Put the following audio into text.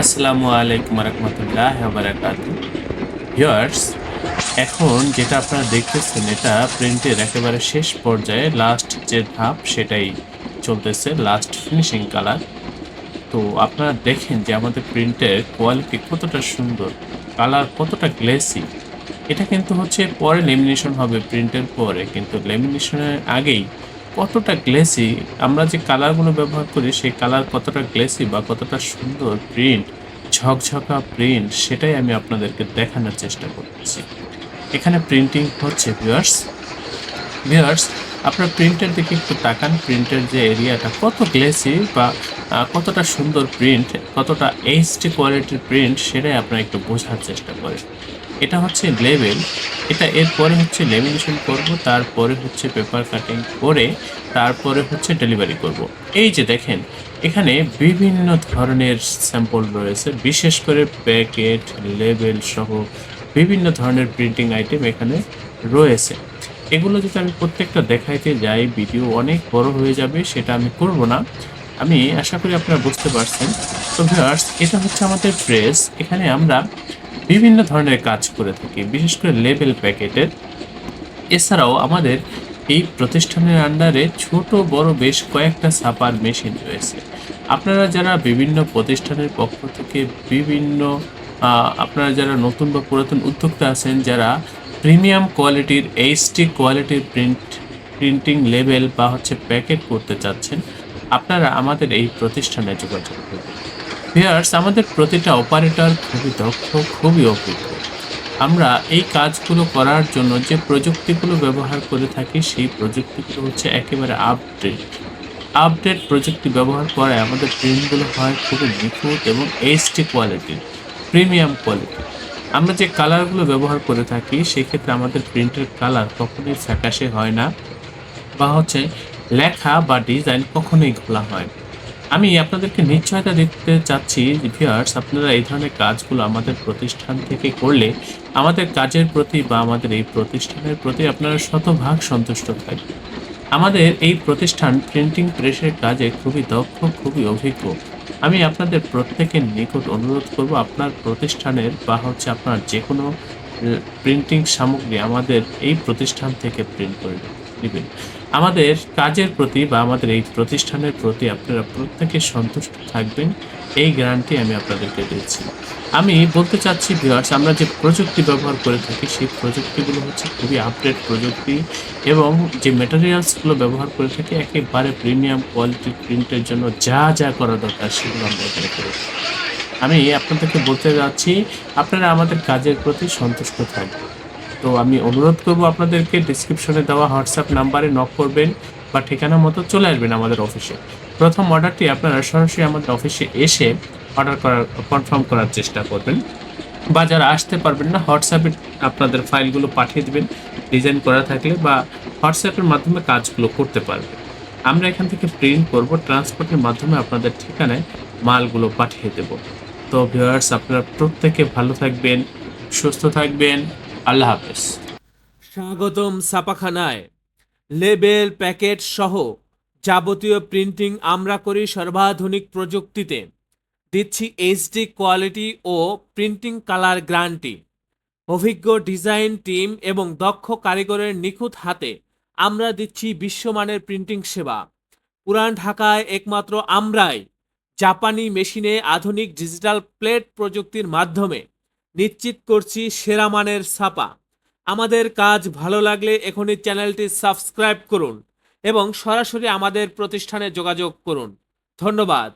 আসসালামু আলাইকুম রহমতুল্লাহ বারাকাতু। ভিউয়ার্স, এখন যেটা আপনারা দেখতেছেন এটা প্রিন্টের একেবারে শেষ পর্যায়ে লাস্ট যে ধাপ সেটাই চলতেছে, লাস্ট ফিনিশিং কালার। তো আপনারা দেখেন যে আমাদের প্রিন্টের কোয়ালিটি কতটা সুন্দর, কালার কতটা গ্লেসি। এটা কিন্তু হচ্ছে পরে লেমিনেশন হবে প্রিন্টের পরে, কিন্তু লেমিনেশনের আগেই কতটা গ্লেসি। আমরা যে কালারগুলো ব্যবহার করি সেই কালার কতটা গ্লেসি বা কতটা সুন্দর প্রিন্ট, ঝকঝকা প্রিন্ট, সেটাই আমি আপনাদেরকে দেখানোর চেষ্টা করতেছি। এখানে প্রিন্টিং হচ্ছে ভিউয়ার্স। ভিউয়ার্স, আপনার প্রিন্টের দিকে একটু তাকান। প্রিন্টের যে এরিয়াটা কত গ্লেসি বা কতটা সুন্দর প্রিন্ট, কতটা এইচডি কোয়ালিটির প্রিন্ট, সেটাই আপনারা একটু বোঝার চেষ্টা করেন। এটা হচ্ছে লেবেল। এটা এরপরে হচ্ছে লেমিনেশন করব, তারপরে হচ্ছে পেপার কাটিং করে তারপরে হচ্ছে ডেলিভারি করব। এই যে দেখেন, এখানে বিভিন্ন ধরনের স্যাম্পল রয়েছে, বিশেষ করে প্যাকেট, লেবেল সহ বিভিন্ন ধরনের প্রিন্টিং আইটেম এখানে রয়েছে। এগুলো যদি আমি প্রত্যেকটা দেখাইতে যাই ভিডিও অনেক বড় হয়ে যাবে, সেটা আমি করব না। আমি আশা করি আপনারা বুঝতে পারছেন। তো ভিউয়ার্স, এটা হচ্ছে আমাদের প্রেস। এখানে আমরা বিভিন্ন ধরনের কাজ করে থাকি, বিশেষ করে লেবেল প্যাকেটের। এছাড়াও আমাদের এই প্রতিষ্ঠানের আন্ডারে ছোট বড় বেশ কয়েকটা ছাপার মেশিন রয়েছে। আপনারা যারা বিভিন্ন প্রতিষ্ঠানের পক্ষ থেকে বিভিন্ন আপনারা যারা নতুন বা পুরাতন উদ্যোক্তা আছেন, যারা প্রিমিয়াম কোয়ালিটির এইচডি কোয়ালিটির প্রিন্টিং লেবেল বা হচ্ছে প্যাকেট করতে চাচ্ছেন, আপনারা আমাদের এই প্রতিষ্ঠানে যোগাযোগ করবেন। ভিউয়ার্স, আমাদের প্রতিটা অপারেটর খুবই দক্ষ, খুবই অভিজ্ঞ। আমরা এই কাজগুলো করার জন্য যে প্রযুক্তিগুলো ব্যবহার করে থাকি সেই প্রযুক্তিগুলো হচ্ছে একেবারে আপডেট প্রযুক্তি ব্যবহার করায় আমাদের প্রিন্টগুলো হয় খুবই নিখুঁত এবং এইচডি কোয়ালিটির, প্রিমিয়াম কোয়ালিটি। আমরা যে কালারগুলো ব্যবহার করে থাকি সেক্ষেত্রে আমাদের প্রিন্টের কালার কখনোই ফ্যাকাশে হয় না, বা হচ্ছে লেখা বা ডিজাইন কখনোই ঘোলা হয় না। আমি আপনাদেরকে নিশ্চয়তা দিতে চাচ্ছি যে ভিউয়ার্স, আপনারা এই ধরনের কাজগুলো আমাদের প্রতিষ্ঠান থেকে করলে আমাদের কাজের প্রতি বা আমাদের এই প্রতিষ্ঠানের প্রতি আপনারা শতভাগ সন্তুষ্ট থাকবেন। আমাদের এই প্রতিষ্ঠান প্রিন্টিং প্রেসের কাজে খুবই দক্ষ, খুবই অভিজ্ঞ। আমি আপনাদের প্রত্যেকের নিকট অনুরোধ করব আপনার প্রতিষ্ঠানের বা হচ্ছে আপনার যেকোনো প্রিন্টিং সামগ্রী আমাদের এই প্রতিষ্ঠান থেকে প্রিন্ট করে নিবেন। আমাদের কাজের প্রতি বা আমাদের এই প্রতিষ্ঠানের প্রতি আপনারা প্রত্যেকে সন্তুষ্ট থাকবেন, এই গ্যারান্টি আমি আপনাদেরকে দিচ্ছি। আমি বলতে চাচ্ছি ভিউয়ার্স, আমরা যে প্রযুক্তি ব্যবহার করে থাকি সেই প্রযুক্তিগুলো হচ্ছে খুবই আপডেট প্রযুক্তি, এবং যে ম্যাটেরিয়ালসগুলো ব্যবহার করে থাকি একেবারে প্রিমিয়াম কোয়ালিটির প্রিন্টের জন্য যা যা করা দরকার সেগুলো আমরা এখানে করে থাকি। আমি আপনাদেরকে বলতে যাচ্ছি, আপনারা আমাদের কাজের প্রতি সন্তুষ্ট থাকবেন। তো আমি অনুরোধ করব আপনাদেরকে ডিসক্রিপশনে দেওয়া হোয়াটসঅ্যাপ নাম্বারে নক করবেন বা ঠিকানা মতো চলে আসবেন আমাদের অফিসে। প্রথম অর্ডারটি আপনারা সরাসরি আমাদের অফিসে এসে অর্ডার করার কনফার্ম করার চেষ্টা করবেন, বা যারা আসতে পারবেন না হোয়াটসঅ্যাপে আপনাদের ফাইলগুলো পাঠিয়ে দিবেন ডিজাইন করা থাকলে, বা হোয়াটসঅ্যাপের মাধ্যমে কাজগুলো করতে পারবেন। আমরা এখান থেকে প্রিন্ট করব, ট্রান্সপোর্টের মাধ্যমে আপনাদের ঠিকানায় মালগুলো পাঠিয়ে দেব। তো ভিউয়ার্স, আপনারা প্রত্যেকে ভালো থাকবেন, সুস্থ থাকবেন। আল্লাহ হাফেজ। স্বাগতম ছাপাখানায়। লেবেল প্যাকেট সহ যাবতীয় প্রিন্টিং আমরা করি সর্বাধুনিক প্রযুক্তিতে। দিচ্ছি এইচডি কোয়ালিটি ও প্রিন্টিং কালার গ্যারান্টি। অভিজ্ঞ ডিজাইন টিম এবং দক্ষ কারিগরের নিখুঁত হাতে আমরা দিচ্ছি বিশ্বমানের প্রিন্টিং সেবা। পুরান ঢাকায় একমাত্র আমরাই জাপানি মেশিনে আধুনিক ডিজিটাল প্লেট প্রযুক্তির মাধ্যমে নিশ্চিত করছি সেরা মানের ছাপা। আমাদের কাজ ভালো লাগলে এখনই চ্যানেলটি সাবস্ক্রাইব করুন এবং সরাসরি আমাদের প্রতিষ্ঠানে যোগাযোগ করুন। ধন্যবাদ।